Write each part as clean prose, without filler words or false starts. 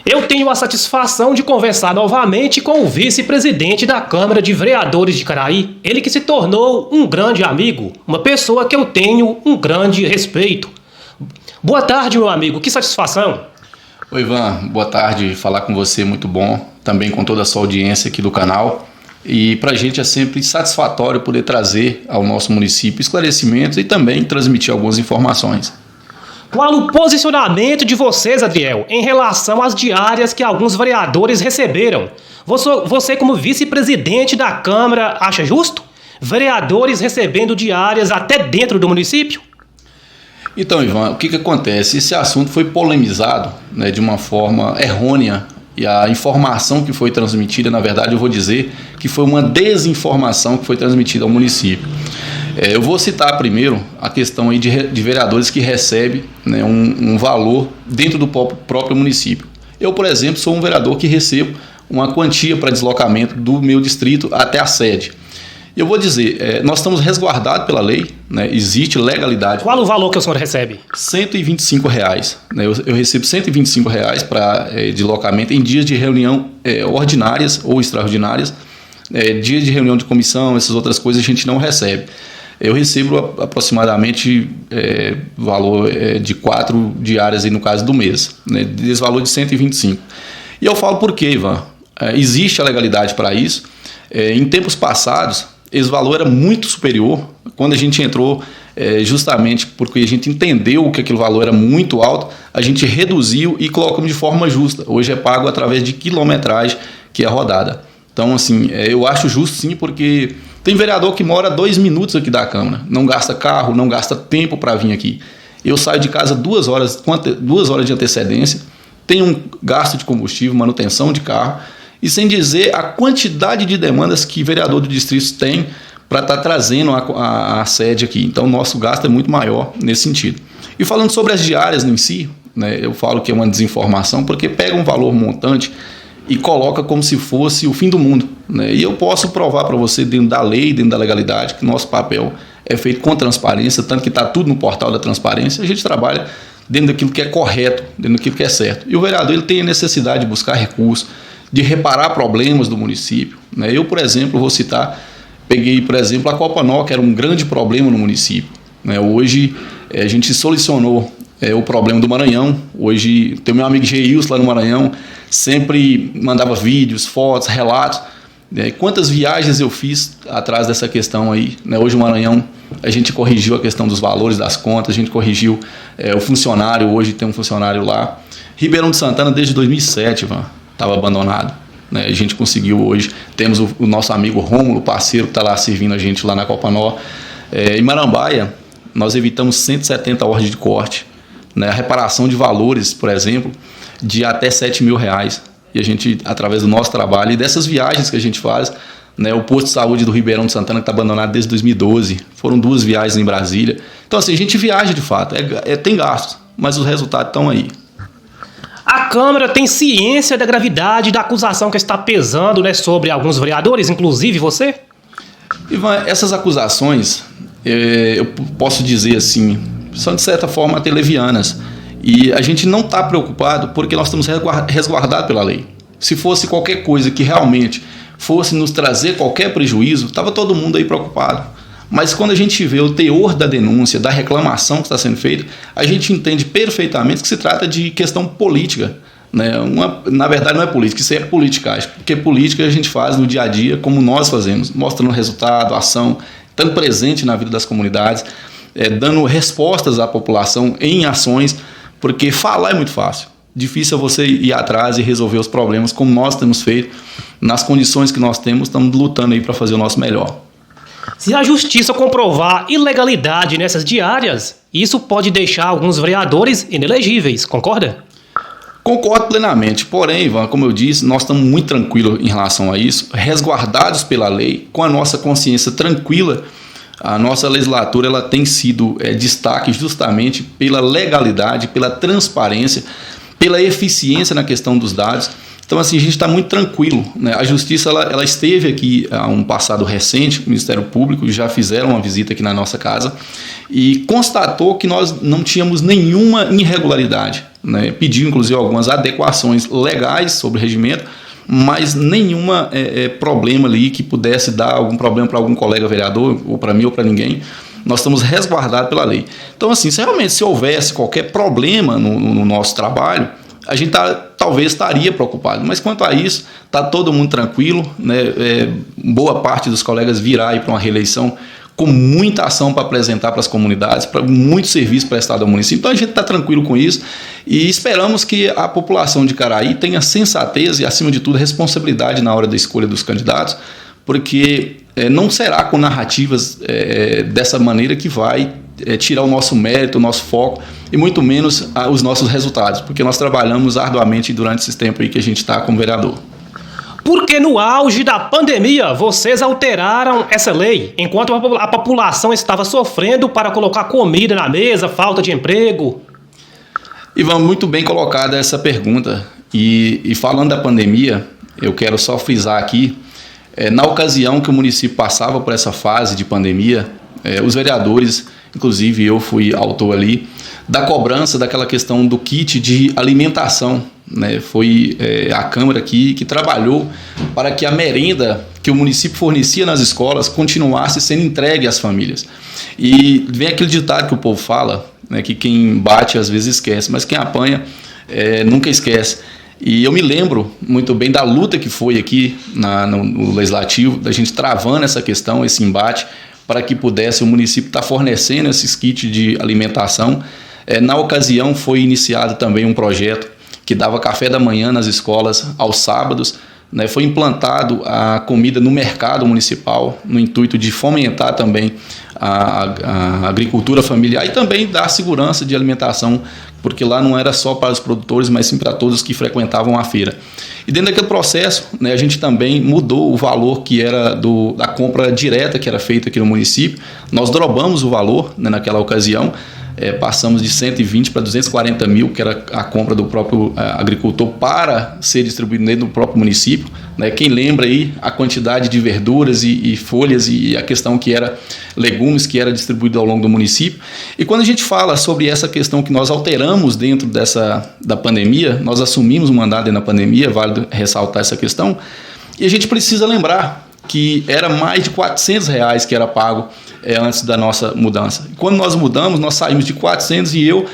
Eu tenho a satisfação de conversar novamente com o vice-presidente da Câmara de Vereadores de Caraí, ele que se tornou um grande amigo, uma pessoa que eu tenho um grande respeito. Boa tarde, meu amigo, que satisfação. Oi, Ivan, boa tarde, falar com você, muito bom, também com toda a sua audiência aqui do canal. E para a gente é sempre satisfatório poder trazer ao nosso município esclarecimentos e também transmitir algumas informações. Qual o posicionamento de vocês, Adriel, em relação às diárias que alguns vereadores receberam? Você como vice-presidente da Câmara, acha justo? Vereadores recebendo diárias até dentro do município? Então, Ivan, o que acontece? Esse assunto foi polemizado, né, de uma forma errônea, e a informação que foi transmitida, na verdade, eu vou dizer que foi uma desinformação que foi transmitida ao município. Eu vou citar primeiro a questão aí de vereadores que recebem, né, um valor dentro do próprio município. Eu, por exemplo, sou um vereador que recebo uma quantia para deslocamento do meu distrito até a sede. Eu vou dizer, nós estamos resguardados pela lei, né, existe legalidade. Qual o valor que o senhor recebe? R$125, né, eu recebo R$125 para deslocamento em dias de reunião ordinárias ou extraordinárias. Dias de reunião de comissão, essas outras coisas a gente não recebe. Eu recebo aproximadamente valor de 4 diárias aí no caso do mês, né, desse valor de 125. E eu falo por quê, Ivan? Existe a legalidade para isso. Em tempos passados, esse valor era muito superior. Quando a gente entrou, justamente porque a gente entendeu que aquele valor era muito alto, a gente reduziu e colocamos de forma justa. Hoje é pago através de quilometragem que é rodada. Então, assim, eu acho justo sim, porque tem vereador que mora 2 minutos aqui da Câmara, não gasta carro, não gasta tempo para vir aqui. Eu saio de casa 2 horas de antecedência, tenho um gasto de combustível, manutenção de carro, e sem dizer a quantidade de demandas que vereador do distrito tem para estar trazendo a sede aqui. Então, o nosso gasto é muito maior nesse sentido. E falando sobre as diárias em si, né, eu falo que é uma desinformação, porque pega um valor montante e coloca como se fosse o fim do mundo, né? E eu posso provar para você, dentro da lei, dentro da legalidade, que nosso papel é feito com transparência, tanto que está tudo no portal da transparência. A gente trabalha dentro daquilo que é correto, dentro daquilo que é certo. E o vereador ele tem a necessidade de buscar recursos, de reparar problemas do município, né? Eu, por exemplo, vou citar, peguei, por exemplo, a Copanó, que era um grande problema no município, né? Hoje a gente solucionou o problema do Maranhão. Hoje tem meu amigo Geilson lá no Maranhão, sempre mandava vídeos, fotos, relatos. Quantas viagens eu fiz atrás dessa questão aí, né? Hoje o Maranhão, a gente corrigiu a questão dos valores das contas, a gente corrigiu o funcionário, hoje tem um funcionário lá. Ribeirão de Santana desde 2007, estava abandonado, né? A gente conseguiu hoje, temos o nosso amigo Rômulo, parceiro, que está lá servindo a gente lá na Copanó. Em Marambaia, nós evitamos 170 ordens de corte, né? A reparação de valores, por exemplo, de até R$7 mil. E a gente, através do nosso trabalho e dessas viagens que a gente faz, né? O posto de saúde do Ribeirão de Santana, que está abandonado desde 2012, foram 2 viagens em Brasília. Então, assim, a gente viaja de fato, tem gastos, mas os resultados estão aí. A Câmara tem ciência da gravidade da acusação que está pesando, né, sobre alguns vereadores, inclusive você? Ivan, essas acusações, eu posso dizer assim, são de certa forma até levianas. E a gente não está preocupado porque nós estamos resguardados pela lei. Se fosse qualquer coisa que realmente fosse nos trazer qualquer prejuízo, estava todo mundo aí preocupado. Mas quando a gente vê o teor da denúncia, da reclamação que está sendo feita, a gente entende perfeitamente que se trata de questão política, né? Na verdade não é política, isso é politicagem, porque política a gente faz no dia a dia como nós fazemos, mostrando resultado, ação, estando presente na vida das comunidades, dando respostas à população em ações, porque falar é muito fácil. Difícil é você ir atrás e resolver os problemas como nós temos feito, nas condições que nós temos, estamos lutando aí para fazer o nosso melhor. Se a justiça comprovar ilegalidade nessas diárias, isso pode deixar alguns vereadores inelegíveis, concorda? Concordo plenamente, porém, Ivan, como eu disse, nós estamos muito tranquilos em relação a isso, resguardados pela lei, com a nossa consciência tranquila. A nossa legislatura ela tem sido destaque justamente pela legalidade, pela transparência, pela eficiência na questão dos dados. Então, assim, a gente está muito tranquilo, né? A Justiça ela esteve aqui há um passado recente, o Ministério Público já fizeram uma visita aqui na nossa casa e constatou que nós não tínhamos nenhuma irregularidade né? Pediu, inclusive, algumas adequações legais sobre o regimento, mas nenhuma problema ali que pudesse dar algum problema para algum colega vereador, ou para mim ou para ninguém. Nós estamos resguardados pela lei. Então, assim, se houvesse qualquer problema no nosso trabalho, a gente talvez estaria preocupado. Mas quanto a isso, está todo mundo tranquilo, né? Boa parte dos colegas virá aí para uma reeleição com muita ação para apresentar para as comunidades, para muito serviço prestado ao município. Então a gente está tranquilo com isso e esperamos que a população de Caraí tenha sensatez e, acima de tudo, responsabilidade na hora da escolha dos candidatos, porque não será com narrativas dessa maneira que vai tirar o nosso mérito, o nosso foco e muito menos os nossos resultados, porque nós trabalhamos arduamente durante esse tempo aí que a gente está como vereador. Porque no auge da pandemia, vocês alteraram essa lei, enquanto a população estava sofrendo para colocar comida na mesa, falta de emprego. Ivan, muito bem colocada essa pergunta. E falando da pandemia, eu quero só frisar aqui, na ocasião que o município passava por essa fase de pandemia, os vereadores, inclusive eu fui autor ali, da cobrança daquela questão do kit de alimentação, né? Foi a Câmara aqui que trabalhou para que a merenda que o município fornecia nas escolas continuasse sendo entregue às famílias. E vem aquele ditado que o povo fala, né, que quem bate às vezes esquece, mas quem apanha nunca esquece. E eu me lembro muito bem da luta que foi aqui no Legislativo, da gente travando essa questão, esse embate, para que pudesse o município estar fornecendo esses kits de alimentação. Na ocasião foi iniciado também um projeto que dava café da manhã nas escolas aos sábados, né? Foi implantado a comida no mercado municipal, no intuito de fomentar também a agricultura familiar e também dar segurança de alimentação, porque lá não era só para os produtores, mas sim para todos que frequentavam a feira. E dentro daquele processo, né, a gente também mudou o valor que era da compra direta que era feita aqui no município. Nós dobramos o valor, né, naquela ocasião. Passamos de 120 para 240 mil, que era a compra do próprio agricultor para ser distribuído dentro do próprio município, né? Quem lembra aí a quantidade de verduras e folhas e a questão que era legumes que era distribuído ao longo do município. E quando a gente fala sobre essa questão que nós alteramos dentro da pandemia, nós assumimos o mandato na pandemia, vale ressaltar essa questão, e a gente precisa lembrar que era mais de R$400 que era pago antes da nossa mudança. Quando nós mudamos, nós saímos de 400 e eu,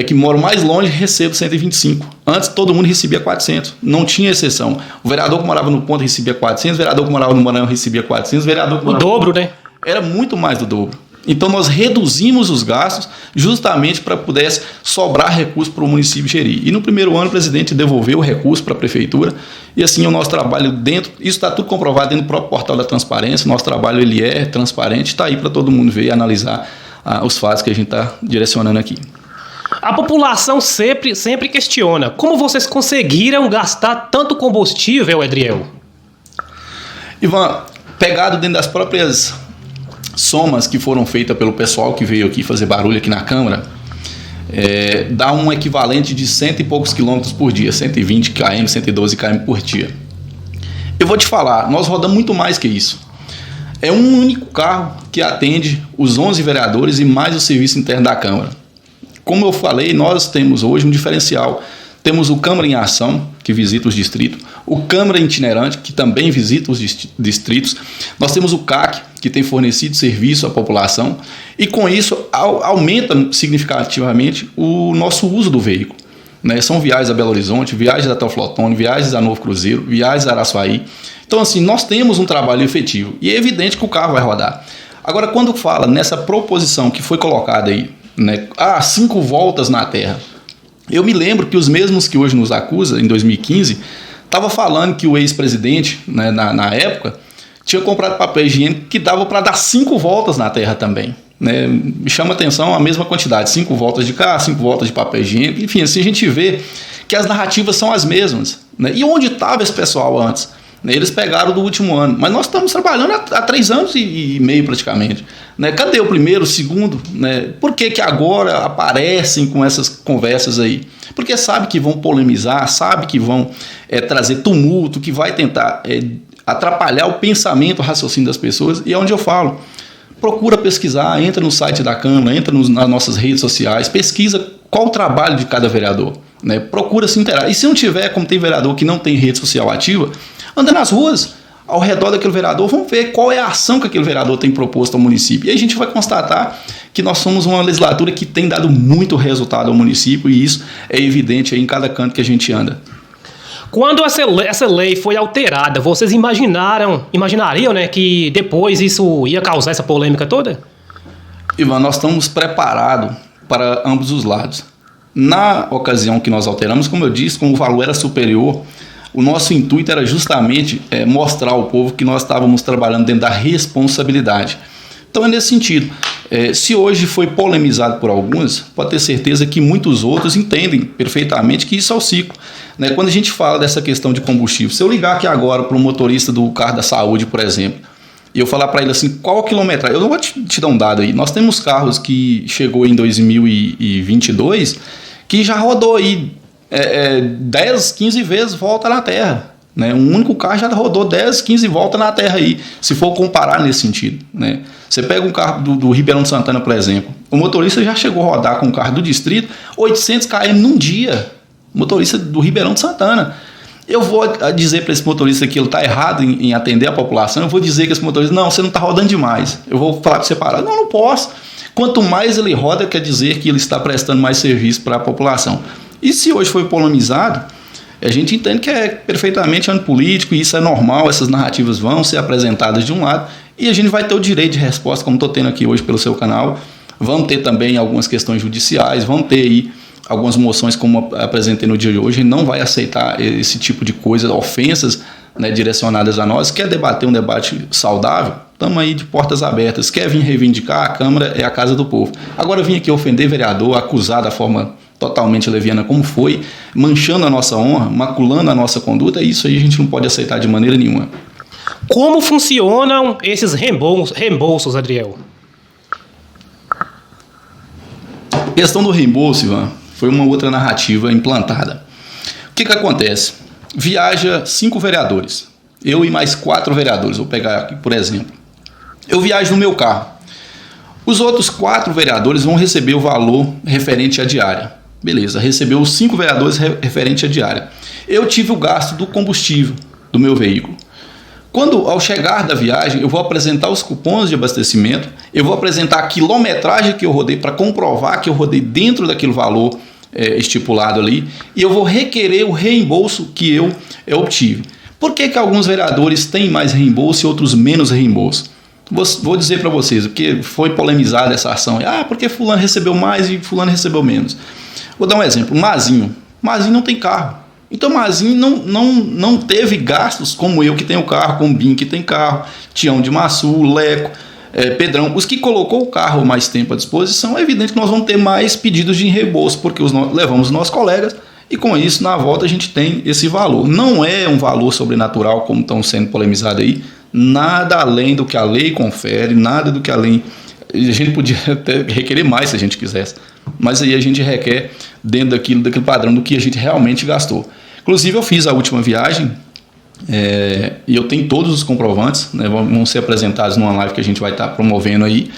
que moro mais longe, recebo 125. Antes todo mundo recebia 400, não tinha exceção. O vereador que morava no Ponto recebia 400, o vereador que morava no Maranhão recebia 400, o vereador que morava... O dobro, né? Era muito mais do dobro. Então nós reduzimos os gastos justamente para pudesse sobrar recurso para o município gerir. E no primeiro ano o presidente devolveu o recurso para a prefeitura e assim o nosso trabalho dentro, isso está tudo comprovado dentro do próprio portal da transparência, o nosso trabalho ele é transparente, está aí para todo mundo ver e analisar os fatos que a gente está direcionando aqui. A população sempre questiona como vocês conseguiram gastar tanto combustível, Edriel? Ivan, pegado dentro das próprias somas que foram feitas pelo pessoal que veio aqui fazer barulho aqui na Câmara, dá um equivalente de 100 e poucos quilômetros por dia, 120 km, 112 km por dia. Eu vou te falar, nós rodamos muito mais que isso. É um único carro que atende os 11 vereadores e mais o serviço interno da Câmara. Como eu falei, nós temos hoje um diferencial. Temos o Câmara em Ação, que visita os distritos, o Câmara Itinerante, que também visita os distritos. Nós temos o CAC, que tem fornecido serviço à população, e com isso aumenta significativamente o nosso uso do veículo, né? São viagens a Belo Horizonte, viagens a Teoflotone, viagens a Novo Cruzeiro, viagens a Araçuaí. Então, assim, nós temos um trabalho efetivo, e é evidente que o carro vai rodar. Agora, quando fala nessa proposição que foi colocada aí, né, 5 voltas na Terra, eu me lembro que os mesmos que hoje nos acusam, em 2015, estavam falando que o ex-presidente, né, na época, tinha comprado papel higiênico que dava para dar 5 voltas na Terra também. Né? Me chama a atenção a mesma quantidade, 5 voltas de carro, 5 voltas de papel higiênico, enfim, assim a gente vê que as narrativas são as mesmas. Né? E onde estava esse pessoal antes? Eles pegaram do último ano, mas nós estamos trabalhando há 3 anos e meio praticamente. Né? Cadê o primeiro, o segundo? Né? Por que agora aparecem com essas conversas aí? Porque sabe que vão polemizar, sabe que vão trazer tumulto, que vai tentar atrapalhar o pensamento, o raciocínio das pessoas, e é onde eu falo. Procura pesquisar, entra no site da Câmara, entra nas nossas redes sociais, pesquisa qual o trabalho de cada vereador. né? Procura se inteirar. E se não tiver, como tem vereador que não tem rede social ativa, anda nas ruas, ao redor daquele vereador, vamos ver qual é a ação que aquele vereador tem proposto ao município. E aí a gente vai constatar que nós somos uma legislatura que tem dado muito resultado ao município, e isso é evidente aí em cada canto que a gente anda. Quando essa lei foi alterada, vocês imaginariam, né, que depois isso ia causar essa polêmica toda? Ivan, nós estamos preparados para ambos os lados. Na ocasião que nós alteramos, como eu disse, como o valor era superior, o nosso intuito era justamente mostrar ao povo que nós estávamos trabalhando dentro da responsabilidade. Então é nesse sentido. Se hoje foi polemizado por alguns, pode ter certeza que muitos outros entendem perfeitamente que isso é o ciclo. Né? Quando a gente fala dessa questão de combustível, se eu ligar aqui agora para um motorista do carro da saúde, por exemplo, e eu falar para ele assim, qual a quilometragem? Eu não vou te dar um dado aí. Nós temos carros que chegou em 2022 que já rodou aí 10, 15 vezes volta na Terra. Né? Um único carro já rodou 10, 15 voltas na Terra aí, se for comparar nesse sentido. Né? Você pega um carro do Ribeirão de Santana, por exemplo, o motorista já chegou a rodar com um carro do distrito 800 km num dia, motorista do Ribeirão de Santana. Eu vou dizer para esse motorista que ele está errado em atender a população, eu vou dizer que esse motorista, não, você não está rodando demais, eu vou falar para você parar, não posso. Quanto mais ele roda, quer dizer que ele está prestando mais serviço para a população. E se hoje foi polemizado, a gente entende que é perfeitamente ano político, e isso é normal, essas narrativas vão ser apresentadas de um lado, e a gente vai ter o direito de resposta, como estou tendo aqui hoje pelo seu canal. Vamos ter também algumas questões judiciais, vamos ter aí algumas moções, como apresentei no dia de hoje. A gente não vai aceitar esse tipo de coisa, ofensas, né, direcionadas a nós. Quer debater um debate saudável? Estamos aí de portas abertas. Quer vir reivindicar? A Câmara é a casa do povo. Agora vir aqui ofender vereador, acusar da forma totalmente leviana como foi, manchando a nossa honra, maculando a nossa conduta, isso aí a gente não pode aceitar de maneira nenhuma. Como funcionam esses reembolsos, Adriel? A questão do reembolso, Ivan, foi uma outra narrativa implantada. O que acontece? Viaja 5 vereadores, eu e mais 4 vereadores, vou pegar aqui por exemplo. Eu viajo no meu carro. Os outros 4 vereadores vão receber o valor referente à diária. Beleza, recebeu os 5 vereadores referente à diária. Eu tive o gasto do combustível do meu veículo. Quando, ao chegar da viagem, eu vou apresentar os cupons de abastecimento, eu vou apresentar a quilometragem que eu rodei para comprovar que eu rodei dentro daquele valor estipulado ali, e eu vou requerer o reembolso que eu obtive. Por que alguns vereadores têm mais reembolso e outros menos reembolso? Vou dizer para vocês, porque foi polemizada essa ação. Porque fulano recebeu mais e fulano recebeu menos. Vou dar um exemplo. Mazinho não tem carro. Então Mazinho não teve gastos como eu que tenho carro, como Bim que tem carro, Tião de Maçu, Leco, Pedrão. Os que colocou o carro mais tempo à disposição, é evidente que nós vamos ter mais pedidos de reembolso, porque levamos os nossos colegas e com isso na volta a gente tem esse valor. Não é um valor sobrenatural como estão sendo polemizados aí, nada além do que a lei confere, nada do que a lei... A gente podia até requerer mais se a gente quisesse, mas aí a gente requer dentro daquele padrão do que a gente realmente gastou. Inclusive eu fiz a última viagem e eu tenho todos os comprovantes, né, vão ser apresentados numa live que a gente vai estar promovendo aí,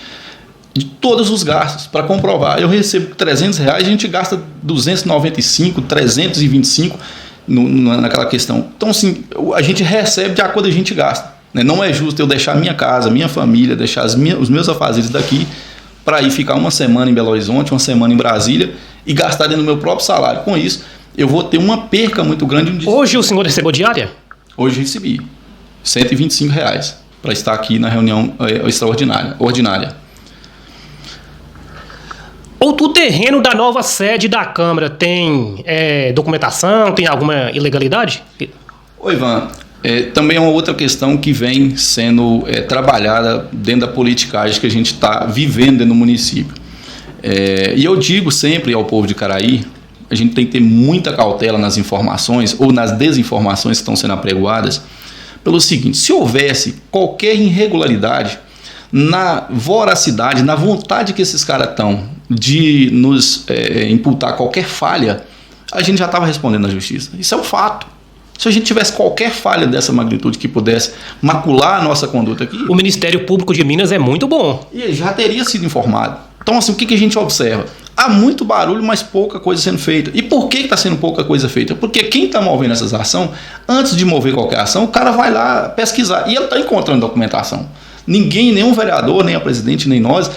de todos os gastos, para comprovar. Eu recebo R$300, a gente gasta 295, 325 naquela questão. Então assim, a gente recebe de acordo com a gente gasta. Não é justo eu deixar minha casa, minha família, deixar os meus afazeres daqui para ir ficar uma semana em Belo Horizonte, uma semana em Brasília e gastar dentro do meu próprio salário. Com isso, eu vou ter uma perca muito grande. Hoje o senhor recebeu diária? Hoje recebi R$125 para estar aqui na reunião ordinária. O terreno da nova sede da Câmara tem documentação, tem alguma ilegalidade? Oi, Ivan. Também é uma outra questão que vem sendo trabalhada dentro da politicagem que a gente está vivendo dentro do município. E eu digo sempre ao povo de Caraí, a gente tem que ter muita cautela nas informações ou nas desinformações que estão sendo apregoadas, pelo seguinte: se houvesse qualquer irregularidade na voracidade, na vontade que esses caras estão de nos imputar qualquer falha, a gente já estava respondendo na justiça. Isso é um fato. Se a gente tivesse qualquer falha dessa magnitude que pudesse macular a nossa conduta aqui... O Ministério Público de Minas é muito bom. E já teria sido informado. Então, assim, o que a gente observa? Há muito barulho, mas pouca coisa sendo feita. E por que está sendo pouca coisa feita? Porque quem está movendo essas ações, antes de mover qualquer ação, o cara vai lá pesquisar. E ele está encontrando documentação. Ninguém, nenhum vereador, nem a presidente, nem nós,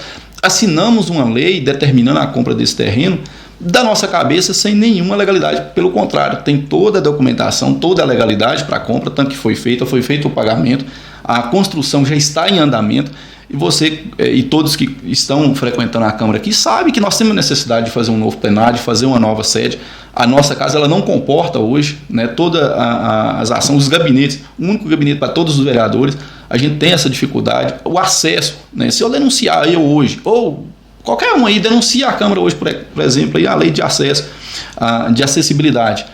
assinamos uma lei determinando a compra desse terreno da nossa cabeça sem nenhuma legalidade. Pelo contrário, tem toda a documentação, toda a legalidade para a compra, tanto que foi feito o pagamento, a construção já está em andamento. E você e todos que estão frequentando a Câmara aqui sabem que nós temos necessidade de fazer um novo plenário, de fazer uma nova sede. A nossa casa ela não comporta hoje, né, todas as ações, os gabinetes, o único gabinete para todos os vereadores. A gente tem essa dificuldade. O acesso, né, se eu denunciar eu hoje, ou qualquer um aí denuncia a Câmara hoje, por exemplo, aí a lei de acesso, de acessibilidade,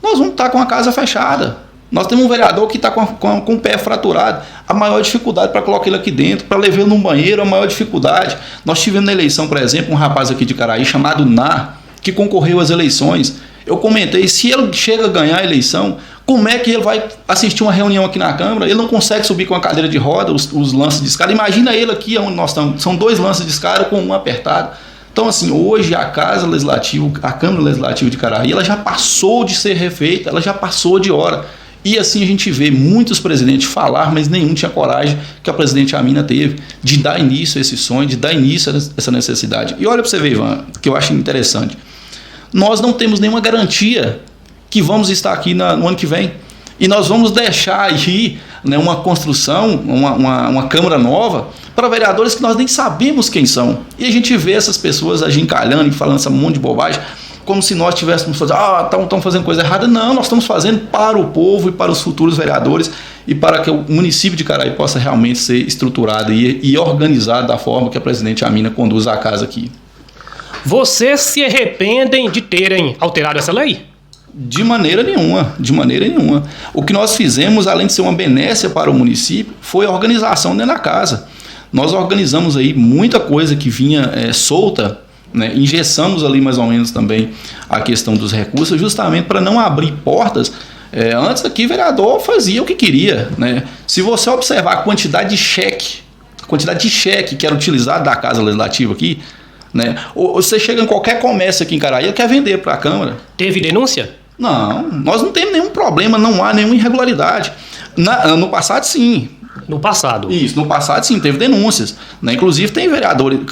nós vamos estar com a casa fechada. Nós temos um vereador que está com o pé fraturado. A maior dificuldade para colocar ele aqui dentro, para levar ele no banheiro, a maior dificuldade. Nós tivemos na eleição, por exemplo, um rapaz aqui de Caraí chamado Ná, que concorreu às eleições. Eu comentei, se ele chega a ganhar a eleição, como é que ele vai assistir uma reunião aqui na Câmara? Ele não consegue subir com a cadeira de roda, os lances de escada. Imagina ele aqui onde nós estamos. São 2 lances de escada com um apertado. Então, assim, hoje a Casa Legislativa, a Câmara Legislativa de Caraí, ela já passou de ser refeita, ela já passou de hora. E assim a gente vê muitos presidentes falar, mas nenhum tinha coragem que a presidente Amina teve de dar início a esse sonho, de dar início a essa necessidade. E olha para você ver, Ivan, que eu acho interessante. Nós não temos nenhuma garantia que vamos estar aqui no ano que vem. E nós vamos deixar aí, né, uma construção, uma Câmara nova para vereadores que nós nem sabemos quem são. E a gente vê essas pessoas agincalhando e falando esse monte de bobagem, como se nós estivéssemos fazendo, estão fazendo coisa errada. Não, nós estamos fazendo para o povo e para os futuros vereadores e para que o município de Caraí possa realmente ser estruturado e organizado da forma que a presidente Amina conduz a casa aqui. Vocês se arrependem de terem alterado essa lei? De maneira nenhuma, de maneira nenhuma. O que nós fizemos, além de ser uma benécia para o município, foi a organização dentro da casa. Nós organizamos aí muita coisa que vinha solta, né? Engessamos ali mais ou menos também a questão dos recursos, justamente para não abrir portas. Antes aqui o vereador fazia o que queria, né? Se você observar a quantidade de cheque que era utilizado da Casa Legislativa aqui, né? Ou você chega em qualquer comércio aqui em Caraí, ele quer vender para a Câmara. Teve denúncia? Não, nós não temos nenhum problema, não há nenhuma irregularidade. No passado, sim. No passado? Isso, no passado, sim, teve denúncias, né? Inclusive, tem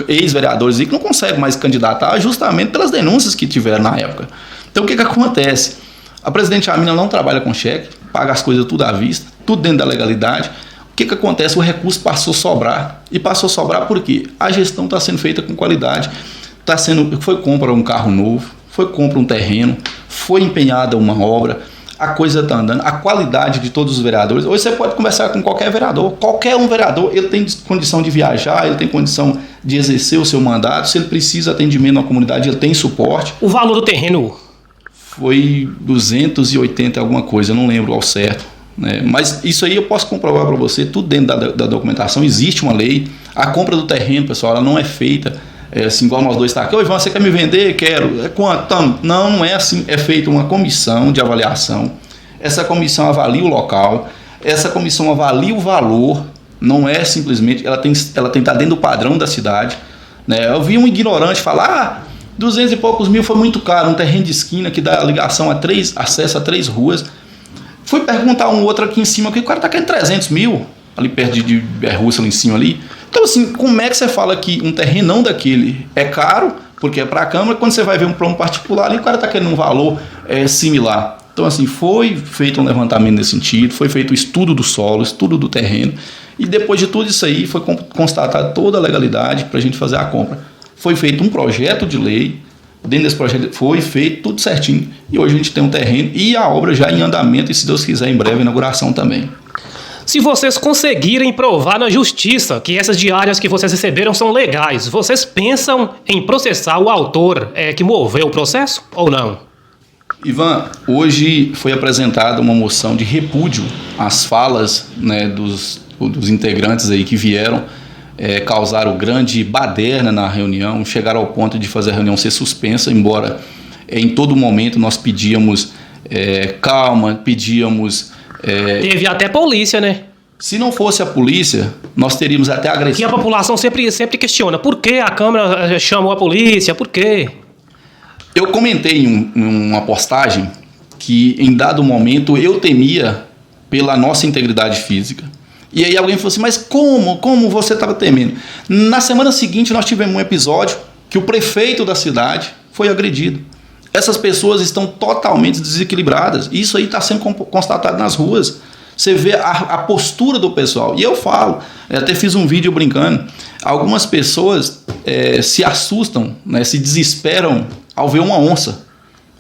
ex-vereadores aí que não conseguem mais candidatar justamente pelas denúncias que tiveram na época. Então, o que acontece? A presidente Amina não trabalha com cheque, paga as coisas tudo à vista, tudo dentro da legalidade. O que acontece? O recurso passou a sobrar. E passou a sobrar por quê? A gestão está sendo feita com qualidade. Foi compra um carro novo, foi compra um terreno, foi empenhada uma obra, a coisa está andando, a qualidade de todos os vereadores. Hoje você pode conversar com qualquer vereador, ele tem condição de viajar, ele tem condição de exercer o seu mandato, se ele precisa de atendimento na comunidade, ele tem suporte. O valor do terreno? Foi 280 alguma coisa, eu não lembro ao certo, né? Mas isso aí eu posso comprovar para você, tudo dentro da documentação, existe uma lei. A compra do terreno, pessoal, ela não é feita assim, igual nós dois estamos aqui. Ô, Ivan, você quer me vender? Quero. Quanto? Não é assim. É feita uma comissão de avaliação. Essa comissão avalia o local. Essa comissão avalia o valor. Não é simplesmente... Ela tem que estar dentro do padrão da cidade, né? Eu vi um ignorante falar... 200 e poucos mil foi muito caro. Um terreno de esquina que dá ligação acesso a 3 ruas. Fui perguntar um outro aqui em cima. Que o cara está querendo 300 mil. Ali perto de Rússia, ali em cima ali. Então, assim, como é que você fala que um terrenão daquele é caro, porque é para a Câmara, quando você vai ver um plano particular ali, o cara está querendo um valor similar. Então, assim, foi feito um levantamento nesse sentido, foi feito o estudo do solo, estudo do terreno, e depois de tudo isso aí, foi constatada toda a legalidade para a gente fazer a compra. Foi feito um projeto de lei, dentro desse projeto foi feito tudo certinho, e hoje a gente tem um terreno e a obra já em andamento, e se Deus quiser, em breve, a inauguração também. Se vocês conseguirem provar na justiça que essas diárias que vocês receberam são legais, vocês pensam em processar o autor que moveu o processo ou não? Ivan, hoje foi apresentada uma moção de repúdio às falas, né, dos integrantes aí que vieram, causaram grande baderna na reunião, chegaram ao ponto de fazer a reunião ser suspensa, embora em todo momento nós pedíamos calma, pedíamos... Teve até polícia, né? Se não fosse a polícia, nós teríamos até agressão. Que a população sempre questiona. Por que a Câmara chamou a polícia? Por quê? Eu comentei em uma postagem que, em dado momento, eu temia pela nossa integridade física. E aí alguém falou assim, mas como você estava temendo? Na semana seguinte, nós tivemos um episódio que o prefeito da cidade foi agredido. Essas pessoas estão totalmente desequilibradas. Isso aí está sendo constatado nas ruas. Você vê a postura do pessoal. E eu falo, eu até fiz um vídeo brincando, algumas pessoas se assustam, né, se desesperam ao ver uma onça.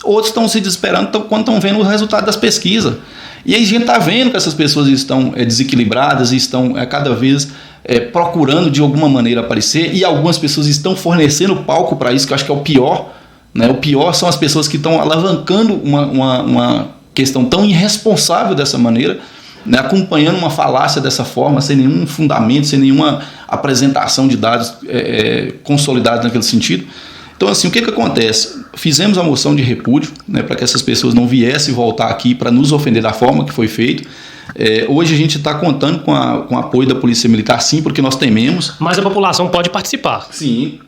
Outros estão se desesperando quando estão vendo o resultado das pesquisas. E aí a gente está vendo que essas pessoas estão desequilibradas e estão cada vez procurando de alguma maneira aparecer, e algumas pessoas estão fornecendo palco para isso, que eu acho que é o pior. Né? O pior são as pessoas que estão alavancando uma questão tão irresponsável dessa maneira, né, acompanhando uma falácia dessa forma, sem nenhum fundamento, sem nenhuma apresentação de dados consolidados naquele sentido. Então, assim, o que acontece? Fizemos a moção de repúdio, né, para que essas pessoas não viessem voltar aqui para nos ofender da forma que foi feito. Hoje a gente está contando com o apoio da Polícia Militar, sim, porque nós tememos. Mas a população pode participar. Sim.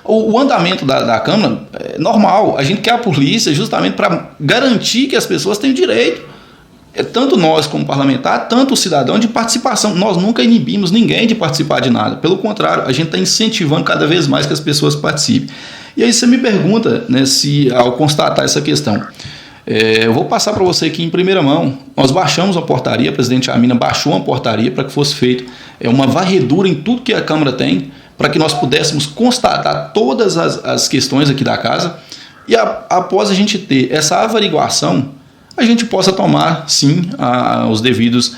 O andamento da Câmara é normal. A gente quer a polícia justamente para garantir que as pessoas têm o direito. Tanto nós como parlamentar, tanto o cidadão, de participação. Nós nunca inibimos ninguém de participar de nada. Pelo contrário, a gente está incentivando cada vez mais que as pessoas participem. E aí você me pergunta, né, se ao constatar essa questão, eu vou passar para você aqui em primeira mão. Nós baixamos a portaria, a presidente Amina baixou uma portaria para que fosse feita uma varredura em tudo que a Câmara tem, para que nós pudéssemos constatar todas as questões aqui da casa, e após a gente ter essa averiguação, a gente possa tomar, sim, os devidos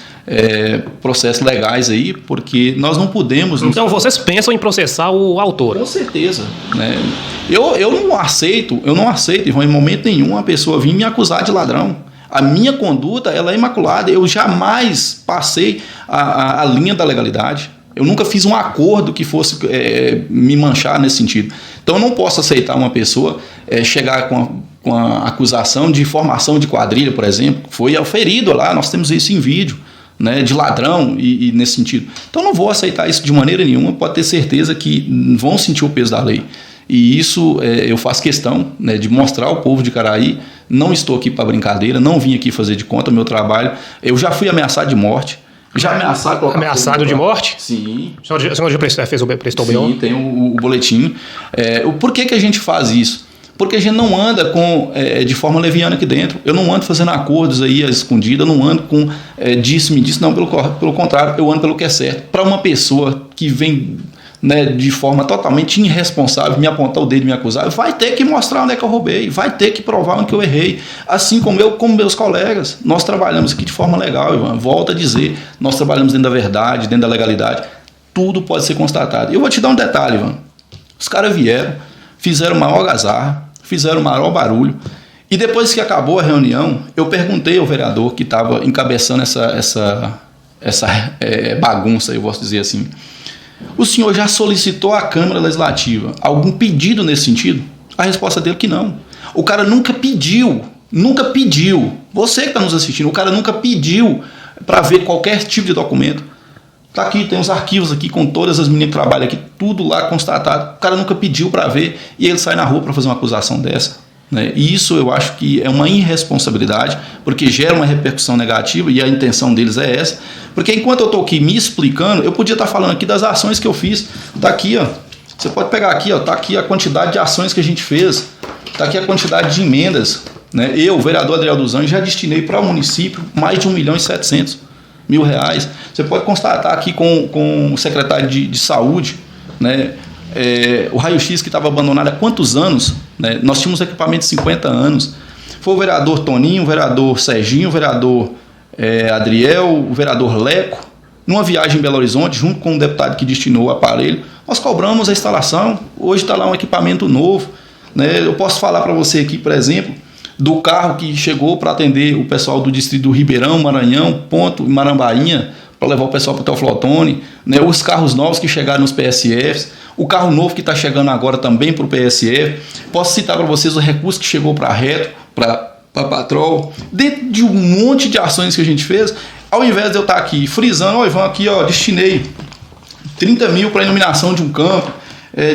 processos legais aí, porque nós não podemos... Então vocês pensam em processar o autor? Com certeza. Né? Eu não aceito, Ivan, em momento nenhum, a pessoa vir me acusar de ladrão. A minha conduta, ela é imaculada. Eu jamais passei a linha da legalidade. Eu nunca fiz um acordo que fosse me manchar nesse sentido. Então eu não posso aceitar uma pessoa chegar com a acusação de formação de quadrilha, por exemplo. Foi auferido lá, nós temos isso em vídeo, né, de ladrão e nesse sentido. Então eu não vou aceitar isso de maneira nenhuma, pode ter certeza que vão sentir o peso da lei. E isso eu faço questão, né, de mostrar ao povo de Caraí. Não estou aqui para brincadeira, não vim aqui fazer de conta o meu trabalho. Eu já fui ameaçado de morte. Já ameaçado de morte? Sim. O senhor já prestou Sim, BO? tem o boletim. Por que a gente faz isso? Porque a gente não anda de forma leviana aqui dentro. Eu não ando fazendo acordos aí às escondidas, eu não ando com disse-me disse. Não, pelo contrário, eu ando pelo que é certo. Para uma pessoa que vem, né, de forma totalmente irresponsável, me apontar o dedo e me acusar, vai ter que mostrar onde é que eu roubei, vai ter que provar onde que eu errei, assim como eu, como meus colegas. Nós trabalhamos aqui de forma legal, Ivan, volto a dizer, nós trabalhamos dentro da verdade, dentro da legalidade, tudo pode ser constatado. Eu vou te dar um detalhe, Ivan, os caras vieram, fizeram o maior algazarra, fizeram o maior barulho, e depois que acabou a reunião, eu perguntei ao vereador que estava encabeçando essa bagunça, eu posso dizer assim, o senhor já solicitou à Câmara Legislativa algum pedido nesse sentido? A resposta dele é que não. O cara nunca pediu. Você que está nos assistindo, o cara nunca pediu para ver qualquer tipo de documento. Está aqui, tem os arquivos aqui com todas as meninas que trabalham aqui, tudo lá constatado. O cara nunca pediu para ver e ele sai na rua para fazer uma acusação dessa. Né? E isso eu acho que é uma irresponsabilidade, porque gera uma repercussão negativa, e a intenção deles é essa. Porque enquanto eu estou aqui me explicando, eu podia estar falando aqui das ações que eu fiz. Está aqui, ó. Você pode pegar aqui, ó. Está aqui a quantidade de ações que a gente fez. Está aqui a quantidade de emendas. Né? Eu, o vereador Adriel dos Anjos, já destinei para o município mais de R$1.700.000. Você pode constatar aqui com o secretário de saúde, né? O raio-x que estava abandonado há quantos anos, né? Nós tínhamos equipamento de 50 anos. Foi o vereador Toninho, o vereador Serginho, o vereador Adriel, o vereador Leco, numa viagem em Belo Horizonte, junto com um deputado que destinou o aparelho, nós cobramos a instalação. Hoje está lá um equipamento novo, né? Eu posso falar para você aqui, por exemplo, do carro que chegou para atender o pessoal do distrito do Ribeirão, Maranhão, Ponto e Marambainha, para levar o pessoal para o Teoflotone, né? Os carros novos que chegaram nos PSFs, o carro novo que está chegando agora também para o PSF. Posso citar para vocês o recurso que chegou para a Reto, para Patrol, dentro de um monte de ações que a gente fez. ao invés de eu estar aqui frisando, Ivan, aqui destinei 30 mil para iluminação de um campo,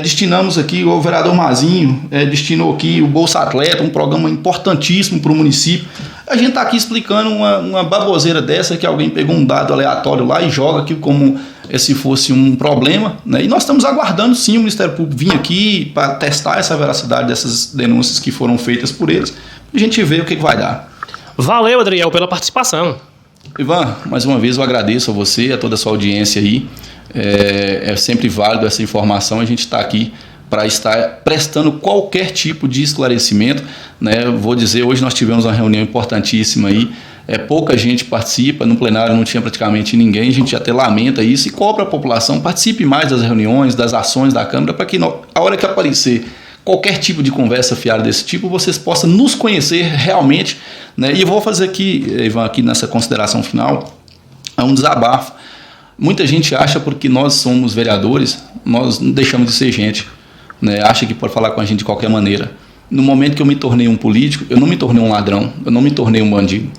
destinamos aqui, o vereador Mazinho destinou aqui o Bolsa Atleta, um programa importantíssimo para o município. A gente está aqui explicando uma baboseira dessa, que alguém pegou um dado aleatório lá e joga aqui como se fosse um problema, né? E nós estamos aguardando sim o Ministério Público vir aqui para testar essa veracidade dessas denúncias que foram feitas por eles, e a gente vê o que vai dar. Valeu, Adriel, pela participação. Ivan, mais uma vez eu agradeço a você, a toda a sua audiência aí. É sempre válido essa informação, a gente está aqui para estar prestando qualquer tipo de esclarecimento, né? Vou dizer, hoje nós tivemos uma reunião importantíssima aí, pouca gente participa, no plenário não tinha praticamente ninguém, a gente até lamenta isso e cobra a população, participe mais das reuniões, das ações da Câmara, para que a hora que aparecer qualquer tipo de conversa fiada desse tipo, vocês possam nos conhecer realmente, né? E eu vou fazer aqui, Ivan, aqui nessa consideração final, um desabafo. Muita gente acha, porque nós somos vereadores, nós não deixamos de ser gente, né? Acha que pode falar com a gente de qualquer maneira. No momento que eu me tornei um político, eu não me tornei um ladrão, eu não me tornei um bandido.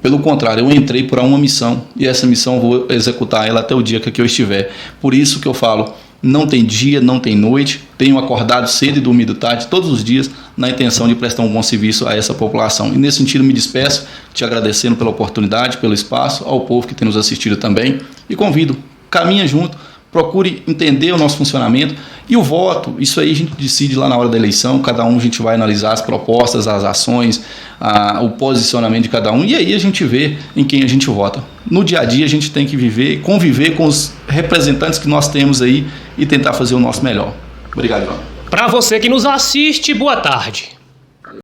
Pelo contrário, eu entrei por uma missão, e essa missão eu vou executar ela até o dia que eu estiver. Por isso que eu falo, não tem dia, não tem noite, tenho acordado cedo e dormido tarde, todos os dias, na intenção de prestar um bom serviço a essa população. E nesse sentido me despeço, te agradecendo pela oportunidade, pelo espaço, ao povo que tem nos assistido também, e convido, caminha junto, procure entender o nosso funcionamento, e o voto, isso aí a gente decide lá na hora da eleição, cada um a gente vai analisar as propostas, as ações, o posicionamento de cada um, e aí a gente vê em quem a gente vota. No dia a dia a gente tem que viver, conviver com os representantes que nós temos aí e tentar fazer o nosso melhor. Obrigado, Ivan. Para você que nos assiste, boa tarde.